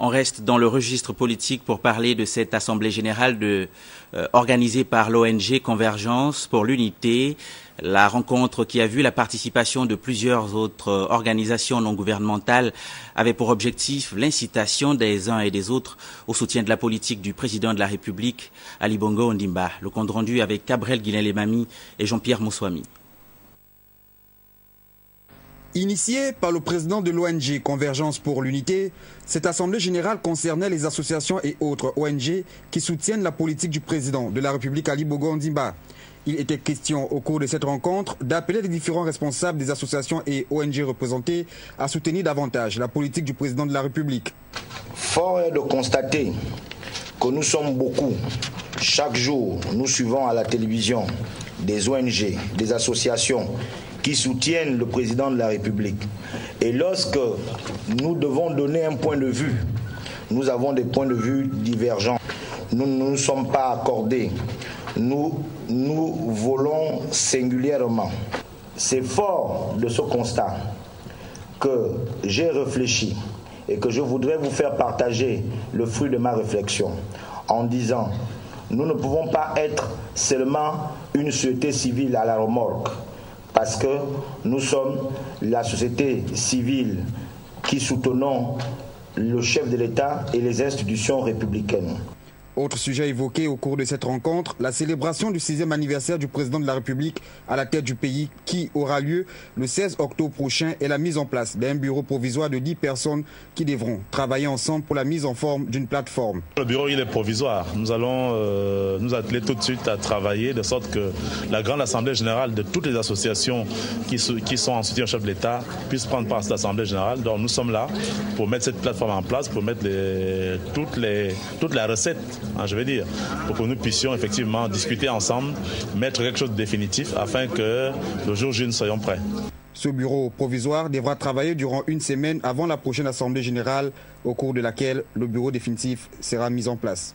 On reste dans le registre politique pour parler de cette assemblée générale organisée par l'ONG Convergence pour l'unité. La rencontre qui a vu la participation de plusieurs autres organisations non gouvernementales avait pour objectif l'incitation des uns et des autres au soutien de la politique du président de la République, Ali Bongo Ondimba. Le compte rendu avec Cabrel Guilain-Lemami et Jean-Pierre Moussouami. Initiée par le président de l'ONG Convergence pour l'unité, cette assemblée générale concernait les associations et autres ONG qui soutiennent la politique du président de la République Ali Bongo Ondimba. Il était question au cours de cette rencontre d'appeler les différents responsables des associations et ONG représentées à soutenir davantage la politique du président de la République. Fort est de constater que nous sommes beaucoup. Chaque jour, nous suivons à la télévision des ONG, des associations qui soutiennent le président de la République. Et lorsque nous devons donner un point de vue, nous avons des points de vue divergents. Nous ne nous sommes pas accordés. Nous volons singulièrement. C'est fort de ce constat que j'ai réfléchi et que je voudrais vous faire partager le fruit de ma réflexion en disant: nous ne pouvons pas être seulement une société civile à la remorque, parce que nous sommes la société civile qui soutenons le chef de l'État et les institutions républicaines. Autre sujet évoqué au cours de cette rencontre, la célébration du 6e anniversaire du président de la République à la tête du pays qui aura lieu le 16 octobre prochain et la mise en place d'un bureau provisoire de 10 personnes qui devront travailler ensemble pour la mise en forme d'une plateforme. Le bureau il est provisoire. Nous allons nous atteler tout de suite à travailler de sorte que la grande assemblée générale de toutes les associations qui sont en soutien au chef de l'État puisse prendre part à cette assemblée générale. Donc nous sommes là pour mettre cette plateforme en place, pour mettre toutes les recettes, je vais dire, pour que nous puissions effectivement discuter ensemble, mettre quelque chose de définitif afin que le jour J nous soyons prêts. Ce bureau provisoire devra travailler durant une semaine avant la prochaine assemblée générale, au cours de laquelle le bureau définitif sera mis en place.